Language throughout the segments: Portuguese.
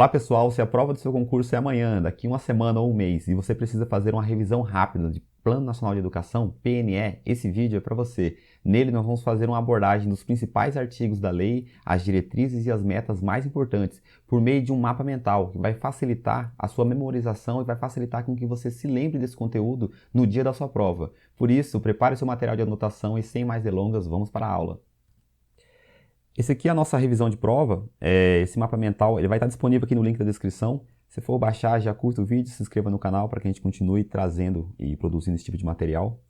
Olá pessoal, se a prova do seu concurso é amanhã, daqui uma semana ou um mês, e você precisa fazer uma revisão rápida de Plano Nacional de Educação, PNE, esse vídeo é para você. Nele nós vamos fazer uma abordagem dos principais artigos da lei, as diretrizes e as metas mais importantes, por meio de um mapa mental, que vai facilitar a sua memorização e vai facilitar com que você se lembre desse conteúdo no dia da sua prova. Por isso, prepare seu material de anotação e sem mais delongas, vamos para a aula. Esse aqui é a nossa revisão de prova, esse mapa mental ele vai estar disponível aqui no link da descrição. Se for baixar, já curta o vídeo, se inscreva no canal para que a gente continue trazendo e produzindo esse tipo de material.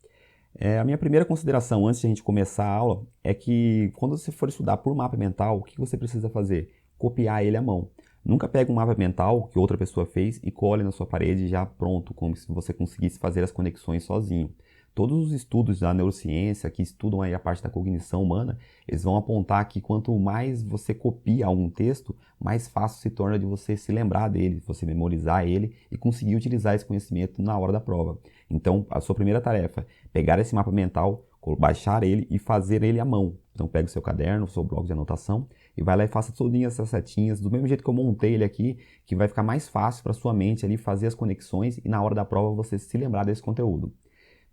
A minha primeira consideração antes de a gente começar a aula é que quando você for estudar por mapa mental, o que você precisa fazer? Copiar ele à mão. Nunca pega um mapa mental que outra pessoa fez e cole na sua parede já pronto, como se você conseguisse fazer as conexões sozinho. Todos os estudos da neurociência que estudam aí a parte da cognição humana, eles vão apontar que quanto mais você copia um texto, mais fácil se torna de você se lembrar dele, você memorizar ele e conseguir utilizar esse conhecimento na hora da prova. Então, a sua primeira tarefa é pegar esse mapa mental, baixar ele e fazer ele à mão. Então, pega o seu caderno, o seu bloco de anotação e vai lá e faça todas essas setinhas, do mesmo jeito que eu montei ele aqui, que vai ficar mais fácil para sua mente ali fazer as conexões e na hora da prova você se lembrar desse conteúdo.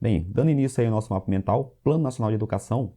Bem, dando início aí ao nosso mapa mental, Plano Nacional de Educação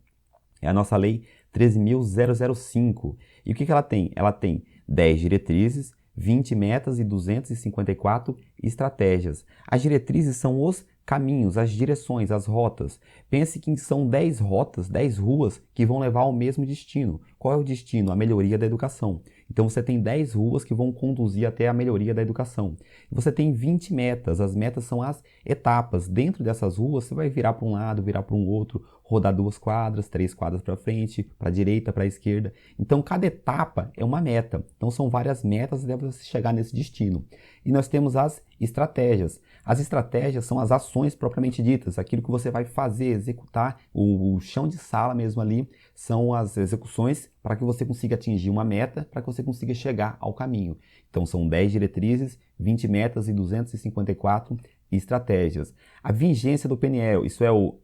é a nossa lei 13.005. E o que ela tem? Ela tem 10 diretrizes, 20 metas e 254 estratégias. As diretrizes são os caminhos, as direções, as rotas. Pense que são 10 rotas, 10 ruas que vão levar ao mesmo destino. Qual é o destino? A melhoria da educação. Então você tem 10 ruas que vão conduzir até a melhoria da educação. Você tem 20 metas, as metas são as etapas. Dentro dessas ruas você vai virar para um lado, virar para um outro, rodar 2 quadras, 3 quadras para frente, para a direita, para a esquerda. Então cada etapa é uma meta. Então são várias metas até você chegar nesse destino. E nós temos as estratégias. As estratégias são as ações propriamente ditas, aquilo que você vai fazer, executar, o chão de sala mesmo ali, são as execuções para que você consiga atingir uma meta, para que você consiga chegar ao caminho. Então são 10 diretrizes, 20 metas e 254 estratégias. A vigência do PNE, isso é o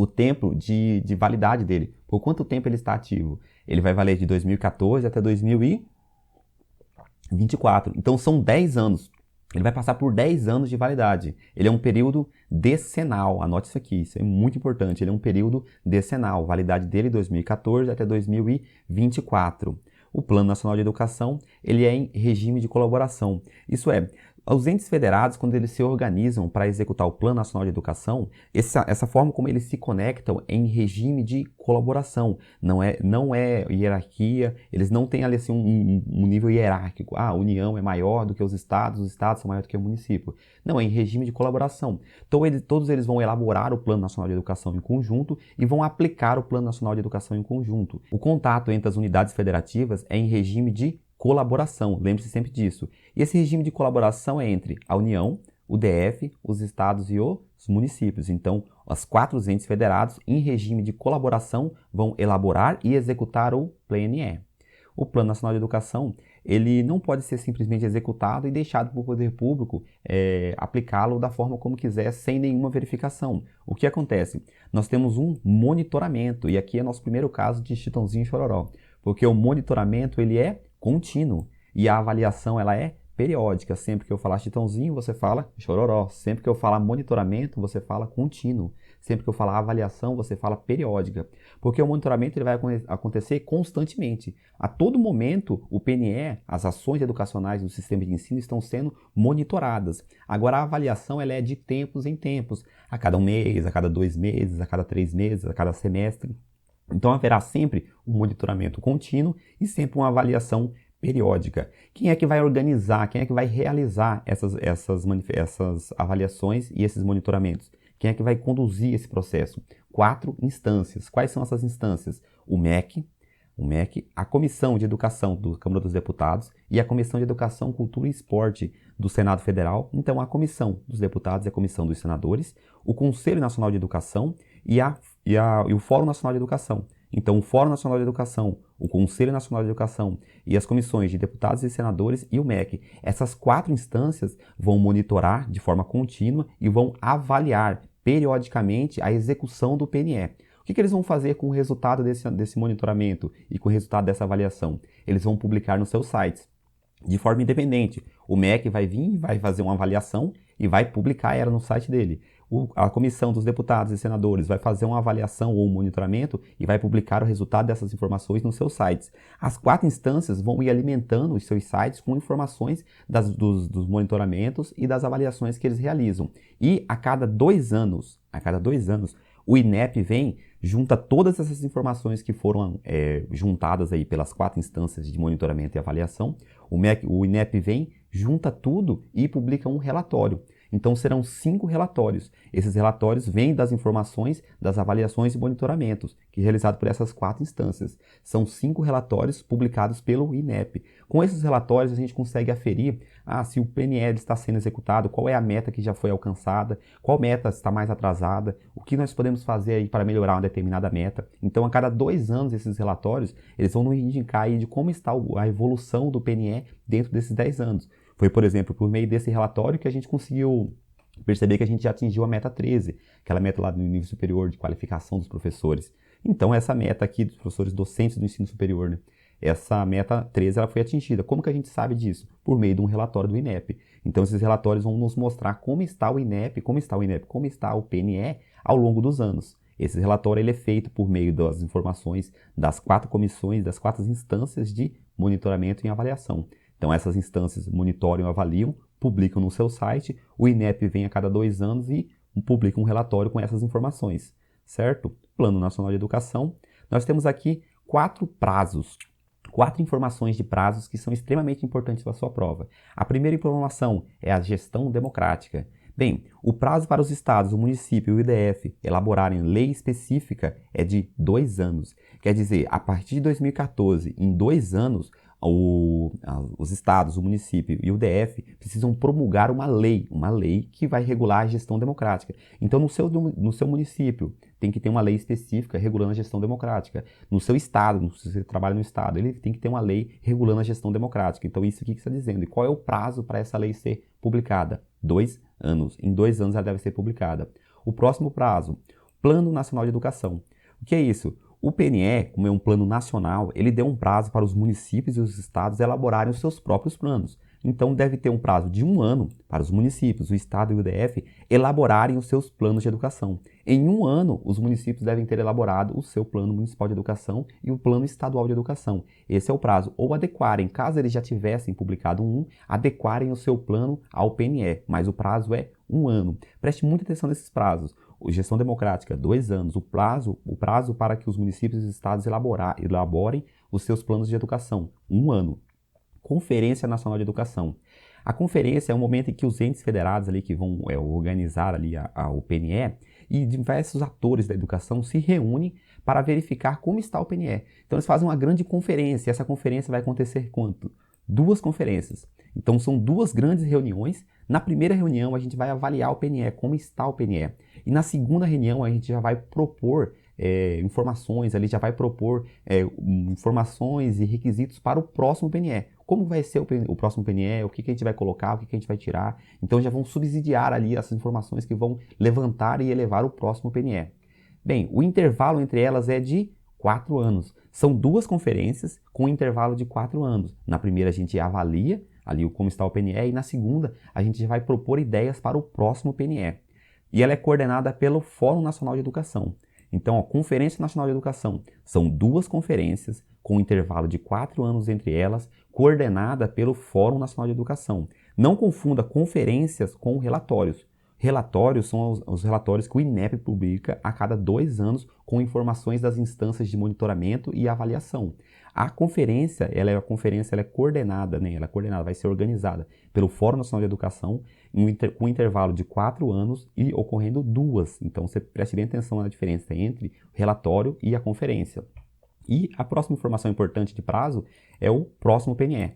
tempo de validade dele. Por quanto tempo ele está ativo? Ele vai valer de 2014 até 2024. Então são 10 anos. Ele vai passar por 10 anos de validade. Ele é um período decenal. Anote isso aqui, isso é muito importante. Ele é um período decenal. Validade dele 2014 até 2024. O Plano Nacional de Educação, ele é em regime de colaboração. Isso é, os entes federados, quando eles se organizam para executar o Plano Nacional de Educação, essa forma como eles se conectam é em regime de colaboração. Não é hierarquia, eles não têm ali assim, um nível hierárquico. A União é maior do que os estados são maiores do que o município. Não, é em regime de colaboração. Então todos eles vão elaborar o Plano Nacional de Educação em conjunto e vão aplicar o Plano Nacional de Educação em conjunto. O contato entre as unidades federativas é em regime de colaboração, lembre-se sempre disso. E esse regime de colaboração é entre a União, o DF, os estados e os municípios. Então, os 4 entes federados, em regime de colaboração, vão elaborar e executar o PNE. O Plano Nacional de Educação, ele não pode ser simplesmente executado e deixado para o poder público aplicá-lo da forma como quiser, sem nenhuma verificação. O que acontece? Nós temos um monitoramento, e aqui é nosso primeiro caso de Chitãozinho e Chororó, porque o monitoramento ele é contínuo e a avaliação ela é periódica. Sempre que eu falar Chitãozinho, você fala Chororó. Sempre que eu falar monitoramento, você fala contínuo. Sempre que eu falar avaliação, você fala periódica. Porque o monitoramento ele vai acontecer constantemente. A todo momento, o PNE, as ações educacionais do sistema de ensino estão sendo monitoradas. Agora, a avaliação ela é de tempos em tempos. A cada 1 mês, a cada 2 meses, a cada 3 meses, a cada semestre. Então haverá sempre um monitoramento contínuo e sempre uma avaliação periódica. Quem é que vai organizar, quem é que vai realizar essas avaliações e esses monitoramentos? Quem é que vai conduzir esse processo? 4 instâncias. Quais são essas instâncias? O MEC, a Comissão de Educação da Câmara dos Deputados e a Comissão de Educação, Cultura e Esporte do Senado Federal. Então, a Comissão dos Deputados e a Comissão dos Senadores, o Conselho Nacional de Educação e o Fórum Nacional de Educação. Então, o Fórum Nacional de Educação, o Conselho Nacional de Educação e as comissões de deputados e senadores e o MEC. Essas 4 instâncias vão monitorar de forma contínua e vão avaliar periodicamente a execução do PNE. O que eles vão fazer com o resultado desse monitoramento e com o resultado dessa avaliação? Eles vão publicar nos seus sites. de forma independente. O MEC vai vir, vai fazer uma avaliação e vai publicar ela no site dele. A comissão dos deputados e senadores vai fazer uma avaliação ou um monitoramento e vai publicar o resultado dessas informações nos seus sites. As 4 instâncias vão ir alimentando os seus sites com informações dos monitoramentos e das avaliações que eles realizam. E a cada 2 anos, o INEP vem, junta todas essas informações que foram juntadas aí pelas 4 instâncias de monitoramento e avaliação. O INEP vem, junta tudo e publica um relatório. Então serão 5 relatórios. Esses relatórios vêm das informações, das avaliações e monitoramentos, que é realizado por essas 4 instâncias. São 5 relatórios publicados pelo INEP. Com esses relatórios a gente consegue aferir se o PNL está sendo executado, qual é a meta que já foi alcançada, qual meta está mais atrasada, o que nós podemos fazer aí para melhorar uma determinada meta. Então a cada 2 anos esses relatórios, eles vão nos indicar aí de como está a evolução do PNE dentro desses 10 anos. Foi, por exemplo, por meio desse relatório que a gente conseguiu perceber que a gente já atingiu a meta 13, aquela meta lá do nível superior de qualificação dos professores. Então, essa meta aqui dos professores docentes do ensino superior, né? Essa meta 13 ela foi atingida. Como que a gente sabe disso? Por meio de um relatório do INEP. Então, esses relatórios vão nos mostrar como está o INEP, como está o PNE ao longo dos anos. Esse relatório ele é feito por meio das informações das 4 comissões, das 4 instâncias de monitoramento e avaliação. Então, essas instâncias monitoram e avaliam, publicam no seu site, o INEP vem a cada 2 anos e publica um relatório com essas informações, certo? Plano Nacional de Educação. Nós temos aqui 4 prazos, 4 informações de prazos que são extremamente importantes para a sua prova. A primeira informação é a gestão democrática. Bem, o prazo para os estados, o município e o IDF elaborarem lei específica é de 2 anos. Quer dizer, a partir de 2014, em 2 anos, os estados, o município e o DF precisam promulgar uma lei que vai regular a gestão democrática. Então, no seu município, tem que ter uma lei específica regulando a gestão democrática. No seu estado, se você trabalha no estado, ele tem que ter uma lei regulando a gestão democrática. Então, isso aqui que está dizendo. E qual é o prazo para essa lei ser publicada? 2 anos. Em 2 anos ela deve ser publicada. O próximo prazo, Plano Nacional de Educação. O que é isso? O PNE, como é um plano nacional, ele deu um prazo para os municípios e os estados elaborarem os seus próprios planos. Então, deve ter um prazo de 1 ano para os municípios, o estado e o DF elaborarem os seus planos de educação. Em 1 ano, os municípios devem ter elaborado o seu plano municipal de educação e o plano estadual de educação. Esse é o prazo. Ou adequarem, caso eles já tivessem publicado adequarem o seu plano ao PNE, mas o prazo é 1 ano. Preste muita atenção nesses prazos. Gestão democrática, 2 anos. O prazo para que os municípios e os estados elaborem os seus planos de educação, 1 ano. Conferência Nacional de Educação. A conferência é um momento em que os entes federados ali que vão organizar ali o PNE e diversos atores da educação se reúnem para verificar como está o PNE. Então eles fazem uma grande conferência. Essa conferência vai acontecer quanto? 2 conferências. Então são 2 grandes reuniões. Na primeira reunião a gente vai avaliar o PNE, como está o PNE. E na segunda reunião a gente já vai propor informações, ali já vai propor informações e requisitos para o próximo PNE. Como vai ser o próximo PNE, o que a gente vai colocar, o que a gente vai tirar. Então já vão subsidiar ali essas informações que vão levantar e elevar o próximo PNE. Bem, o intervalo entre elas é de 4 anos. São 2 conferências com um intervalo de 4 anos. Na primeira a gente avalia ali como está o PNE e na segunda a gente já vai propor ideias para o próximo PNE. E ela é coordenada pelo Fórum Nacional de Educação. Então, a Conferência Nacional de Educação são 2 conferências com um intervalo de 4 anos entre elas, coordenada pelo Fórum Nacional de Educação. Não confunda conferências com relatórios. Relatórios são os relatórios que o INEP publica a cada 2 anos com informações das instâncias de monitoramento e avaliação. A conferência, ela é coordenada, né? Ela é coordenada, vai ser organizada pelo Fórum Nacional de Educação com um intervalo de 4 anos e ocorrendo 2. Então, você preste bem atenção na diferença entre o relatório e a conferência. E a próxima informação importante de prazo é o próximo PNE.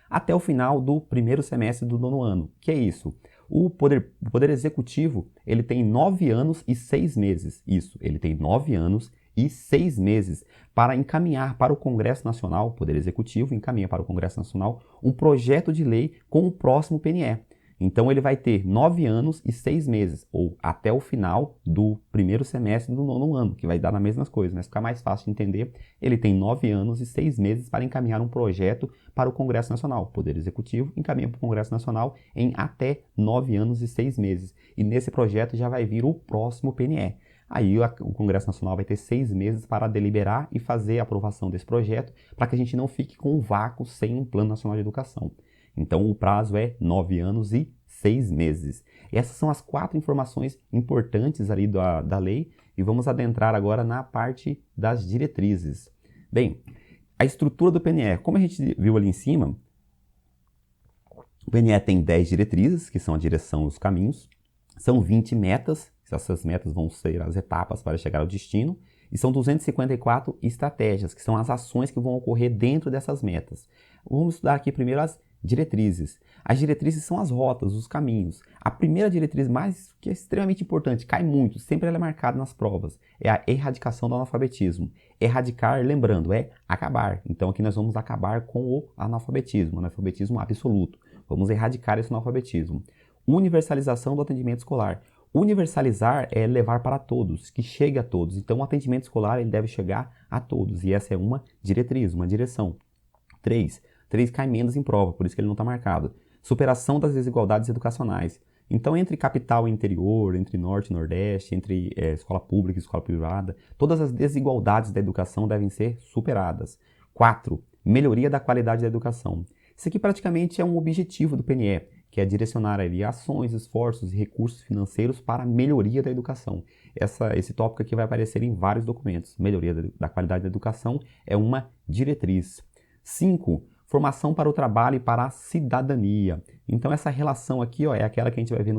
Até o final do primeiro semestre do 9º ano. Que é isso? O Poder Executivo, ele tem 9 anos e 6 meses. Isso, ele tem 9 anos e 6 meses para encaminhar para o Congresso Nacional, o Poder Executivo encaminha para o Congresso Nacional um projeto de lei com o próximo PNE. Então ele vai ter 9 anos e 6 meses, ou até o final do primeiro semestre do 9º ano, que vai dar nas mesmas coisas, mas fica mais fácil de entender, ele tem 9 anos e 6 meses para encaminhar um projeto para o Congresso Nacional. O Poder Executivo encaminha para o Congresso Nacional em até 9 anos e 6 meses. E nesse projeto já vai vir o próximo PNE. Aí o Congresso Nacional vai ter 6 meses para deliberar e fazer a aprovação desse projeto, para que a gente não fique com um vácuo sem um Plano Nacional de Educação. Então o prazo é 9 anos e 6 meses. E essas são as 4 informações importantes ali da lei, e vamos adentrar agora na parte das diretrizes. Bem, a estrutura do PNE, como a gente viu ali em cima, o PNE tem 10 diretrizes, que são a direção e os caminhos, são 20 metas, essas metas vão ser as etapas para chegar ao destino, e são 254 estratégias, que são as ações que vão ocorrer dentro dessas metas. Vamos estudar aqui primeiro as diretrizes. As diretrizes são as rotas, os caminhos. A primeira diretriz, que é extremamente importante, cai muito, sempre ela é marcada nas provas, é a erradicação do analfabetismo. Erradicar, lembrando, é acabar. Então aqui nós vamos acabar com o analfabetismo absoluto. Vamos erradicar esse analfabetismo. Universalização do atendimento escolar. Universalizar é levar para todos, que chegue a todos. Então o atendimento escolar ele deve chegar a todos, e essa é uma diretriz, uma direção. 3 cai emendas em prova, por isso que ele não está marcado. Superação das desigualdades educacionais. Então, entre capital e interior, entre norte e nordeste, entre escola pública e escola privada, todas as desigualdades da educação devem ser superadas. 4. Melhoria da qualidade da educação. Isso aqui praticamente é um objetivo do PNE, que é direcionar ali ações, esforços e recursos financeiros para a melhoria da educação. Esse tópico aqui vai aparecer em vários documentos. Melhoria da qualidade da educação é uma diretriz. 5. Formação para o trabalho e para a cidadania. Então essa relação aqui é aquela que a gente vai ver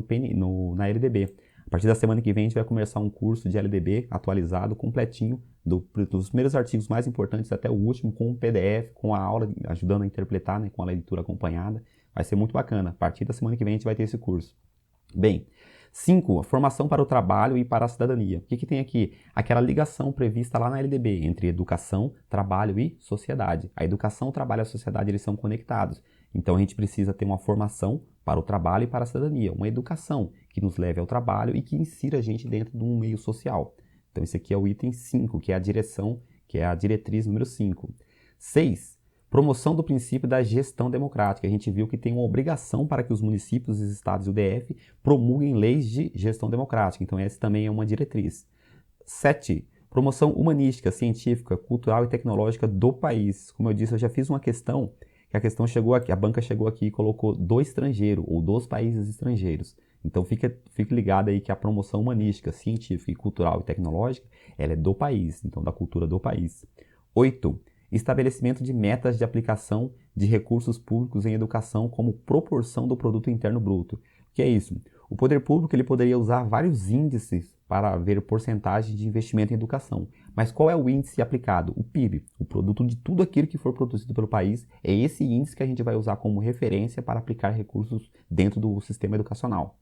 na LDB. A partir da semana que vem a gente vai começar um curso de LDB atualizado, completinho, dos primeiros artigos mais importantes até o último, com um PDF, com a aula ajudando a interpretar, né, com a leitura acompanhada. Vai ser muito bacana. A partir da semana que vem a gente vai ter esse curso. Bem, 5. Formação para o trabalho e para a cidadania. O que tem aqui? Aquela ligação prevista lá na LDB entre educação, trabalho e sociedade. A educação, o trabalho e a sociedade eles são conectados. Então a gente precisa ter uma formação para o trabalho e para a cidadania. Uma educação que nos leve ao trabalho e que insira a gente dentro de um meio social. Então esse aqui é o item 5, que é a direção, que é a diretriz número 5. 6. Promoção do princípio da gestão democrática. A gente viu que tem uma obrigação para que os municípios, os estados e o DF promulguem leis de gestão democrática. Então, essa também é uma diretriz. 7. Promoção humanística, científica, cultural e tecnológica do país. Como eu disse, eu já fiz uma questão, que a questão chegou aqui, a banca chegou aqui e colocou do estrangeiro, ou dos países estrangeiros. Então, fique ligado aí que a promoção humanística, científica, cultural e tecnológica, ela é do país, então da cultura do país. 8. Estabelecimento de metas de aplicação de recursos públicos em educação como proporção do produto interno bruto. O que é isso? O poder público ele poderia usar vários índices para ver porcentagem de investimento em educação. Mas qual é o índice aplicado? O PIB, o produto de tudo aquilo que for produzido pelo país. É esse índice que a gente vai usar como referência para aplicar recursos dentro do sistema educacional.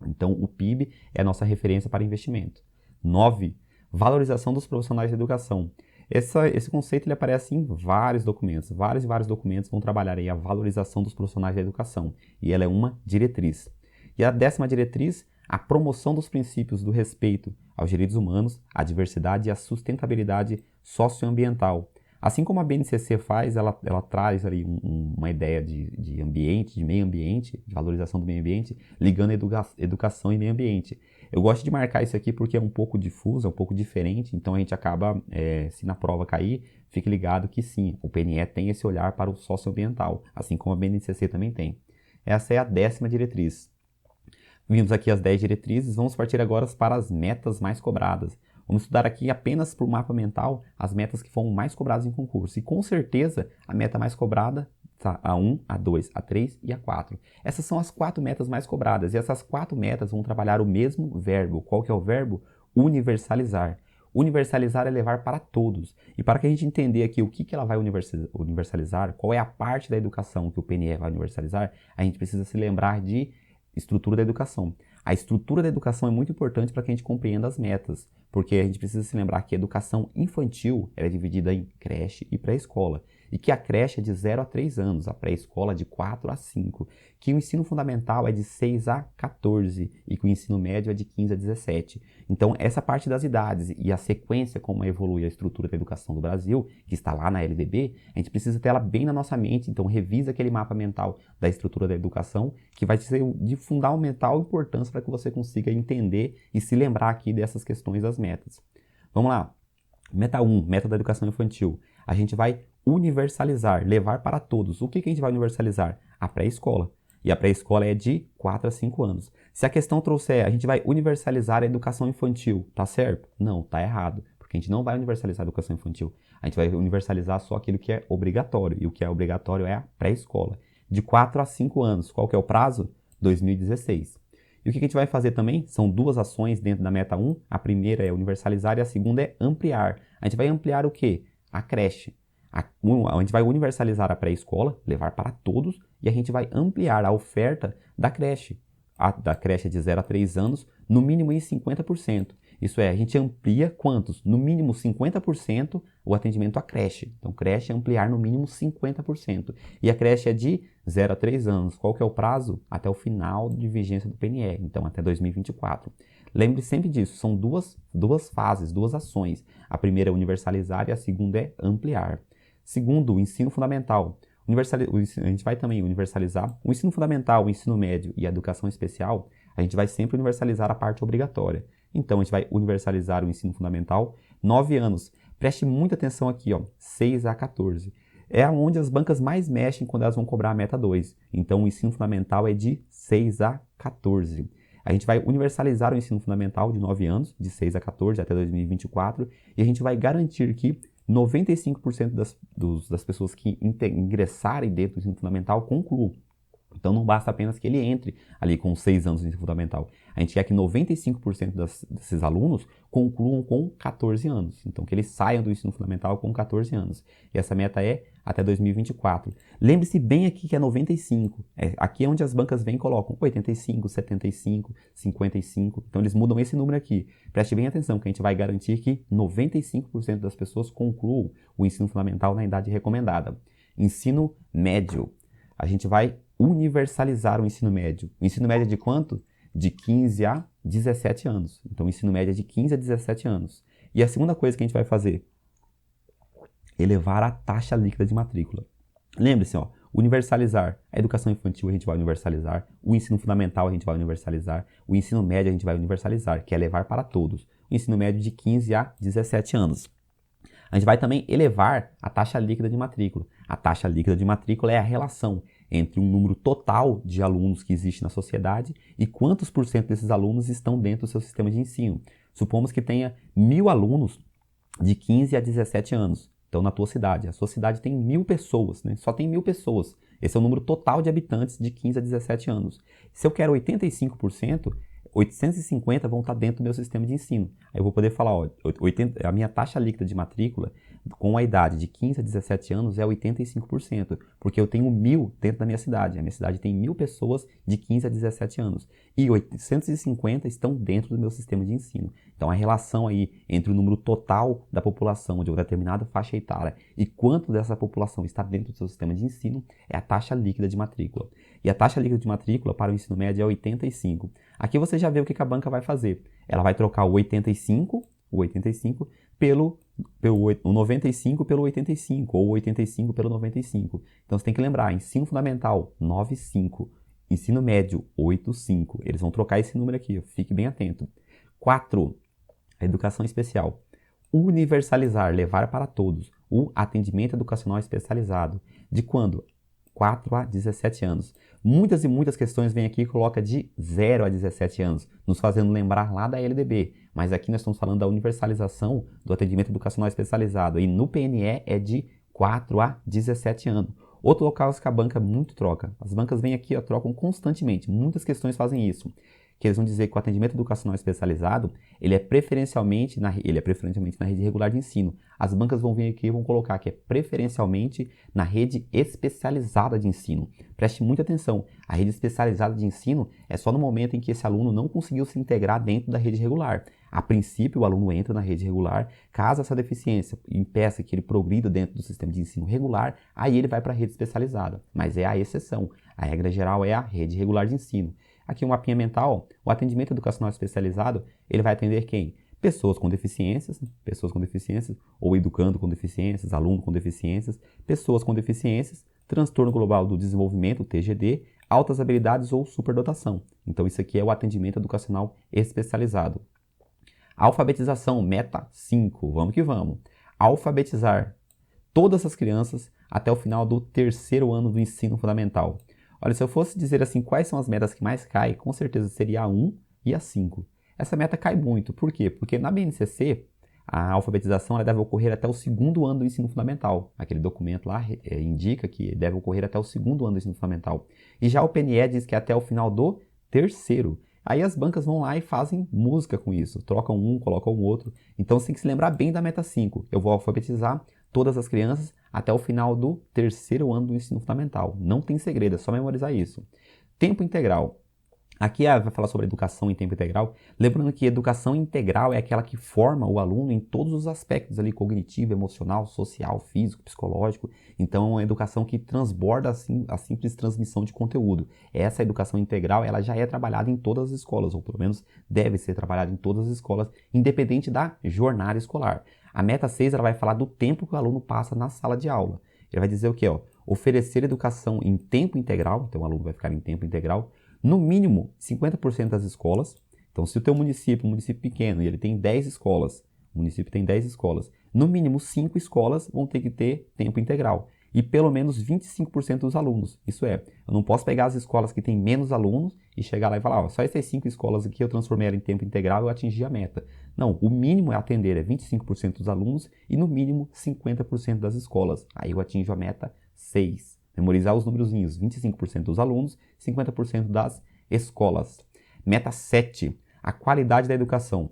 Então, o PIB é a nossa referência para investimento. 9. Valorização dos profissionais de educação. Esse conceito ele aparece em vários documentos. Vários e vários documentos vão trabalhar aí a valorização dos profissionais da educação. E ela é uma diretriz. E a 10ª diretriz, a promoção dos princípios do respeito aos direitos humanos, à diversidade e à sustentabilidade socioambiental. Assim como a BNCC faz, ela traz ali uma ideia de ambiente, de meio ambiente, de valorização do meio ambiente, ligando educação e meio ambiente. Eu gosto de marcar isso aqui porque é um pouco difuso, é um pouco diferente, então a gente acaba, se na prova cair, fique ligado que sim, o PNE tem esse olhar para o socioambiental, assim como a BNCC também tem. Essa é a 10ª diretriz. Vimos aqui as 10 diretrizes, vamos partir agora para as metas mais cobradas. Vamos estudar aqui apenas por mapa mental as metas que foram mais cobradas em concurso. E com certeza a meta mais cobrada está a 1, a 2, a 3 e a 4. Essas são as 4 metas mais cobradas. E essas 4 metas vão trabalhar o mesmo verbo. Qual que é o verbo? Universalizar. Universalizar é levar para todos. E para que a gente entender aqui o que ela vai universalizar, qual é a parte da educação que o PNE vai universalizar, a gente precisa se lembrar de estrutura da educação. A estrutura da educação é muito importante para que a gente compreenda as metas, porque a gente precisa se lembrar que a educação infantil é dividida em creche e pré-escola. e que a creche é de 0 a 3 anos, a pré-escola de 4 a 5, que o ensino fundamental é de 6 a 14 e que o ensino médio é de 15 a 17. Então, essa parte das idades e a sequência como evolui a estrutura da educação do Brasil, que está lá na LDB, a gente precisa ter ela bem na nossa mente. Então, revisa aquele mapa mental da estrutura da educação, que vai ser de fundamental importância para que você consiga entender e se lembrar aqui dessas questões das metas. Vamos lá. Meta 1, meta da educação infantil. A gente vai universalizar, levar para todos. O que a gente vai universalizar? A pré-escola. E a pré-escola é de 4 a 5 anos. Se a questão trouxer, a gente vai universalizar a educação infantil, tá certo? Não, tá errado. Porque a gente não vai universalizar a educação infantil. A gente vai universalizar só aquilo que é obrigatório. E o que é obrigatório é a pré-escola. De 4 a 5 anos. Qual que é o prazo? 2016. E o que a gente vai fazer também? São duas ações dentro da meta 1. A primeira é universalizar e a segunda é ampliar. A gente vai ampliar o quê? A creche. A gente vai universalizar a pré-escola, levar para todos, e a gente vai ampliar a oferta da creche. Da creche de 0 a 3 anos, no mínimo em 50%. Isso é, a gente amplia quantos? No mínimo 50% o atendimento à creche. Então, creche é ampliar no mínimo 50%. E a creche é de 0 a 3 anos. Qual que é o prazo? Até o final de vigência do PNE, então até 2024. Lembre sempre disso, são duas fases, duas ações. A primeira é universalizar e a segunda é ampliar. Segundo, o ensino fundamental. A gente vai também universalizar o ensino fundamental, o ensino médio e a educação especial. A gente vai sempre universalizar a parte obrigatória. Então, a gente vai universalizar o ensino fundamental, 9 anos. Preste muita atenção aqui, ó, 6 a 14. É onde as bancas mais mexem quando elas vão cobrar a meta 2. Então, o ensino fundamental é de 6 a 14. A gente vai universalizar o ensino fundamental de 9 anos, de 6 a 14 até 2024, e a gente vai garantir que 95% das pessoas que ingressarem dentro do ensino fundamental concluam. Então não basta apenas que ele entre ali com 6 anos de ensino fundamental. A gente quer que 95% desses alunos concluam com 14 anos. Então que eles saiam do ensino fundamental com 14 anos. E essa meta é até 2024. Lembre-se bem aqui que é 95. Aqui é onde as bancas vêm e colocam 85, 75, 55. Então eles mudam esse número aqui. Preste bem atenção que a gente vai garantir que 95% das pessoas concluam o ensino fundamental na idade recomendada. Ensino médio. A gente vai universalizar o ensino médio. O ensino médio é de quanto? De 15 a 17 anos. Então, o ensino médio é de 15 a 17 anos. E a segunda coisa que a gente vai fazer, elevar a taxa líquida de matrícula. Lembre-se, ó, universalizar a educação infantil a gente vai universalizar, o ensino fundamental a gente vai universalizar, o ensino médio a gente vai universalizar, que é levar para todos. O ensino médio de 15 a 17 anos. A gente vai também elevar a taxa líquida de matrícula. A taxa líquida de matrícula é a relação entre o número total de alunos que existe na sociedade e quantos por cento desses alunos estão dentro do seu sistema de ensino. Supomos que tenha 1.000 alunos de 15 a 17 anos. Então, na tua cidade. A sua cidade tem 1.000 pessoas, né? Só tem 1.000 pessoas. Esse é o número total de habitantes de 15 a 17 anos. Se eu quero 85%, 850 vão estar dentro do meu sistema de ensino. Aí eu vou poder falar, ó, a minha taxa líquida de matrícula com a idade de 15 a 17 anos é 85%, porque eu tenho 1.000 dentro da minha cidade. A minha cidade tem 1.000 pessoas de 15 a 17 anos e 850 estão dentro do meu sistema de ensino. Então a relação aí entre o número total da população de uma determinada faixa etária e quanto dessa população está dentro do seu sistema de ensino é a taxa líquida de matrícula. E a taxa líquida de matrícula para o ensino médio é 85. Aqui você já vê o que a banca vai fazer. Ela vai trocar o 85 pelo 95 pelo 85, ou 85 pelo 95. Então você tem que lembrar, ensino fundamental 95, ensino médio 85. Eles vão trocar esse número aqui, fique bem atento. 4. A educação especial. Universalizar, levar para todos o atendimento educacional especializado. De quando? 4 a 17 anos. Muitas e muitas questões vêm aqui e coloca de 0 a 17 anos, nos fazendo lembrar lá da LDB. Mas aqui nós estamos falando da universalização do atendimento educacional especializado. E no PNE é de 4 a 17 anos. Outro local que a banca muito troca. As bancas vêm aqui e trocam constantemente. Muitas questões fazem isso. Que eles vão dizer que o atendimento educacional especializado, ele é preferencialmente na rede regular de ensino. As bancas vão vir aqui e vão colocar que é preferencialmente na rede especializada de ensino. Preste muita atenção, a rede especializada de ensino é só no momento em que esse aluno não conseguiu se integrar dentro da rede regular. A princípio, o aluno entra na rede regular, caso essa deficiência impeça que ele progrida dentro do sistema de ensino regular, aí ele vai para a rede especializada, mas é a exceção. A regra geral é a rede regular de ensino. Aqui um mapinha mental, o atendimento educacional especializado, ele vai atender quem? Pessoas com deficiências, ou educando com deficiências, aluno com deficiências, pessoas com deficiências, transtorno global do desenvolvimento, TGD, altas habilidades ou superdotação. Então isso aqui é o atendimento educacional especializado. Alfabetização, meta 5, vamos que vamos. Alfabetizar todas as crianças até o final do terceiro ano do ensino fundamental. Olha, se eu fosse dizer assim, quais são as metas que mais caem, com certeza seria a 1 e a 5. Essa meta cai muito, por quê? Porque na BNCC, a alfabetização ela deve ocorrer até o segundo ano do ensino fundamental. Aquele documento lá indica que deve ocorrer até o segundo ano do ensino fundamental. E já o PNE diz que é até o final do terceiro. Aí as bancas vão lá e fazem música com isso. Trocam um, colocam o outro. Então você tem que se lembrar bem da meta 5. Eu vou alfabetizar todas as crianças até o final do terceiro ano do ensino fundamental. Não tem segredo, é só memorizar isso. Tempo integral. Aqui vai falar sobre educação em tempo integral. Lembrando que educação integral é aquela que forma o aluno em todos os aspectos ali, cognitivo, emocional, social, físico, psicológico. Então, é uma educação que transborda assim, a simples transmissão de conteúdo. Essa educação integral, ela já é trabalhada em todas as escolas, ou pelo menos deve ser trabalhada em todas as escolas, independente da jornada escolar. A meta 6, ela vai falar do tempo que o aluno passa na sala de aula. Ele vai dizer o quê? Oferecer educação em tempo integral, então o aluno vai ficar em tempo integral, no mínimo 50% das escolas. Então, se o teu município é um município pequeno e ele tem 10 escolas, o município tem 10 escolas, no mínimo 5 escolas vão ter que ter tempo integral. E pelo menos 25% dos alunos. Isso é, eu não posso pegar as escolas que têm menos alunos e chegar lá e falar, só essas 5 escolas aqui eu transformei ela em tempo integral e eu atingi a meta. Não, o mínimo a atender é 25% dos alunos e no mínimo 50% das escolas. Aí eu atinjo a meta 6. Memorizar os númerozinhos, 25% dos alunos, 50% das escolas. Meta 7, a qualidade da educação.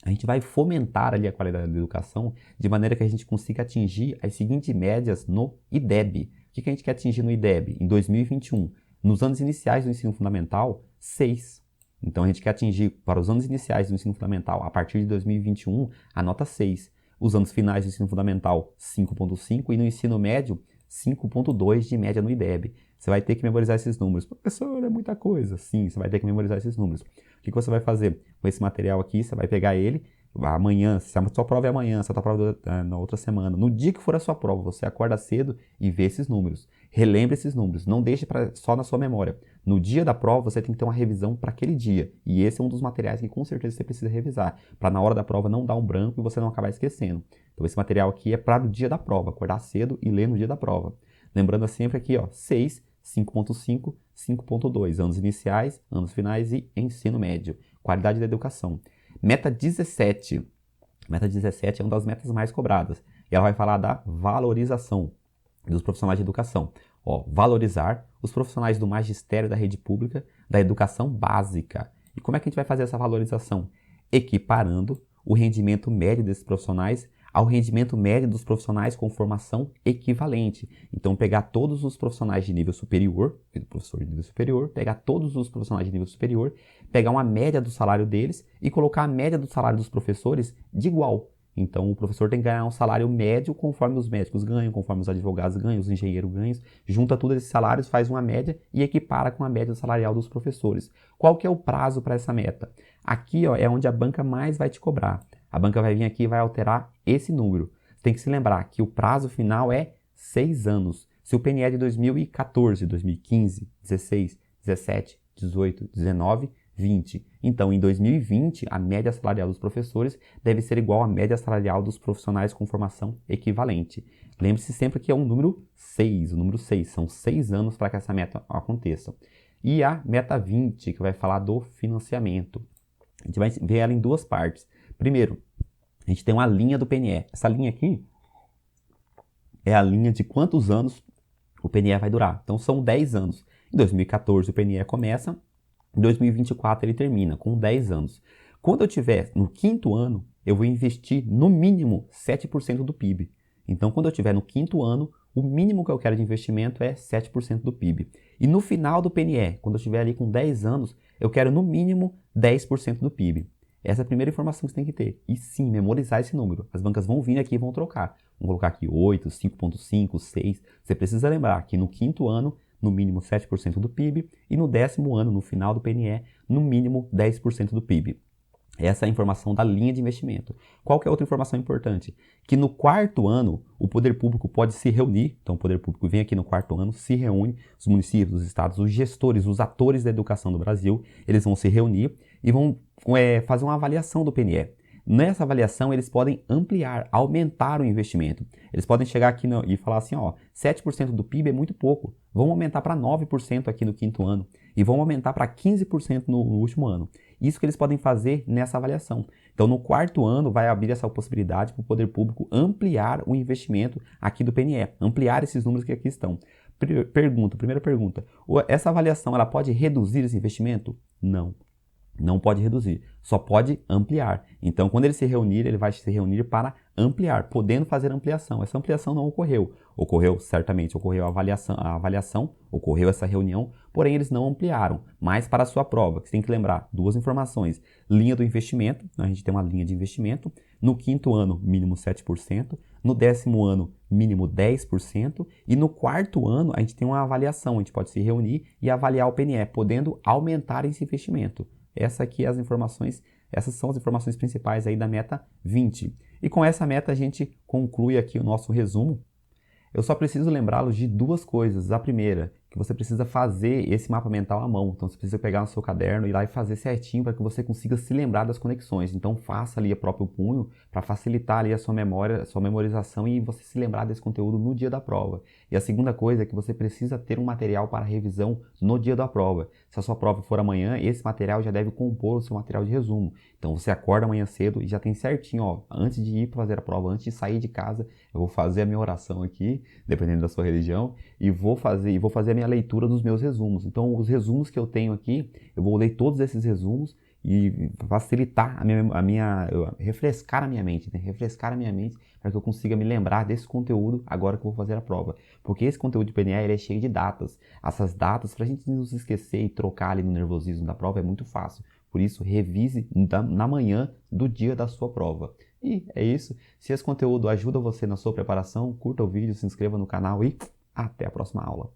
A gente vai fomentar ali a qualidade da educação de maneira que a gente consiga atingir as seguintes médias no IDEB. O que a gente quer atingir no IDEB? Em 2021, nos anos iniciais do ensino fundamental, 6. Então a gente quer atingir para os anos iniciais do ensino fundamental, a partir de 2021, a nota 6. Os anos finais do ensino fundamental, 5,5 e no ensino médio, 5,2 de média no IDEB. Você vai ter que memorizar esses números. Professor, é muita coisa. Sim, você vai ter que memorizar esses números. O que você vai fazer com esse material aqui? Você vai pegar ele amanhã, se a sua prova é amanhã, se a sua prova é na outra semana, no dia que for a sua prova, você acorda cedo e vê esses números. Relembre esses números, não deixe só na sua memória. No dia da prova, você tem que ter uma revisão para aquele dia. E esse é um dos materiais que com certeza você precisa revisar, para na hora da prova não dar um branco e você não acabar esquecendo. Então esse material aqui é para o dia da prova, acordar cedo e ler no dia da prova. Lembrando sempre aqui, 6, 5.5, 5.2, anos iniciais, anos finais e ensino médio. Qualidade da educação. Meta 17. Meta 17 é uma das metas mais cobradas. E ela vai falar da valorização dos profissionais de educação. Valorizar os profissionais do magistério da rede pública, da educação básica. E como é que a gente vai fazer essa valorização? Equiparando o rendimento médio desses profissionais ao rendimento médio dos profissionais com formação equivalente. Então, pegar todos os profissionais de nível superior, professor de nível superior, pegar todos os profissionais de nível superior, pegar uma média do salário deles e colocar a média do salário dos professores de igual. Então, o professor tem que ganhar um salário médio conforme os médicos ganham, conforme os advogados ganham, os engenheiros ganham, junta todos esses salários, faz uma média e equipara com a média salarial dos professores. Qual que é o prazo para essa meta? Aqui é onde a banca mais vai te cobrar. A banca vai vir aqui e vai alterar esse número. Você tem que se lembrar que o prazo final é 6 anos. Se o PNE é de 2014, 2015, 16, 17, 18, 19, 20. Então, em 2020, a média salarial dos professores deve ser igual à média salarial dos profissionais com formação equivalente. Lembre-se sempre que é um número 6. O número 6. São 6 anos para que essa meta aconteça. E a meta 20, que vai falar do financiamento. A gente vai ver ela em duas partes. Primeiro, a gente tem uma linha do PNE. Essa linha aqui é a linha de quantos anos o PNE vai durar. Então, são 10 anos. Em 2014, o PNE começa. Em 2024, ele termina com 10 anos. Quando eu estiver no quinto ano, eu vou investir no mínimo 7% do PIB. Então, quando eu estiver no quinto ano, o mínimo que eu quero de investimento é 7% do PIB. E no final do PNE, quando eu estiver ali com 10 anos, eu quero no mínimo 10% do PIB. Essa é a primeira informação que você tem que ter. E sim, memorizar esse número. As bancas vão vir aqui e vão trocar. Vão colocar aqui 8, 5,5, 6. Você precisa lembrar que no quinto ano, no mínimo 7% do PIB, e no 10º ano, no final do PNE, no mínimo 10% do PIB. Essa é a informação da linha de investimento. Qual que é outra informação importante? Que no quarto ano, o poder público pode se reunir, então o poder público vem aqui no quarto ano, se reúne, os municípios, os estados, os gestores, os atores da educação do Brasil, eles vão se reunir e vão fazer uma avaliação do PNE. Nessa avaliação, eles podem ampliar, aumentar o investimento. Eles podem chegar aqui e falar assim, ó, 7% do PIB é muito pouco, vamos aumentar para 9% aqui no quinto ano e vamos aumentar para 15% no último ano. Isso que eles podem fazer nessa avaliação. Então, no quarto ano, vai abrir essa possibilidade para o poder público ampliar o investimento aqui do PNE, ampliar esses números que aqui estão. Primeira pergunta, essa avaliação ela pode reduzir esse investimento? Não. Não pode reduzir, só pode ampliar. Então, quando ele se reunir, ele vai se reunir para ampliar, podendo fazer ampliação. Essa ampliação não ocorreu. Certamente ocorreu a avaliação, ocorreu essa reunião, porém eles não ampliaram. Mas para a sua prova, você tem que lembrar duas informações. Linha do investimento, a gente tem uma linha de investimento. No quinto ano, mínimo 7%. No 10º ano, mínimo 10%. E no quarto ano, a gente tem uma avaliação. A gente pode se reunir e avaliar o PNE, podendo aumentar esse investimento. Essas são as informações principais aí da meta 20. E com essa meta a gente conclui aqui o nosso resumo. Eu só preciso lembrá-los de duas coisas. A primeira, que você precisa fazer esse mapa mental à mão. Então você precisa pegar no seu caderno e ir lá e fazer certinho para que você consiga se lembrar das conexões. Então faça ali a próprio punho para facilitar ali a sua memória, a sua memorização e você se lembrar desse conteúdo no dia da prova. E a segunda coisa é que você precisa ter um material para revisão no dia da prova. Se a sua prova for amanhã, esse material já deve compor o seu material de resumo. Então você acorda amanhã cedo e já tem certinho, ó, antes de ir fazer a prova, antes de sair de casa, eu vou fazer a minha oração aqui, dependendo da sua religião, e vou fazer a minha leitura dos meus resumos. Então, os resumos que eu tenho aqui, eu vou ler todos esses resumos e facilitar refrescar a minha mente, né? Refrescar a minha mente para que eu consiga me lembrar desse conteúdo agora que eu vou fazer a prova. Porque esse conteúdo de PNE ele é cheio de datas. Essas datas, para a gente não se esquecer e trocar ali no nervosismo da prova, é muito fácil. Por isso, revise na manhã do dia da sua prova. E é isso. Se esse conteúdo ajuda você na sua preparação, curta o vídeo, se inscreva no canal e até a próxima aula.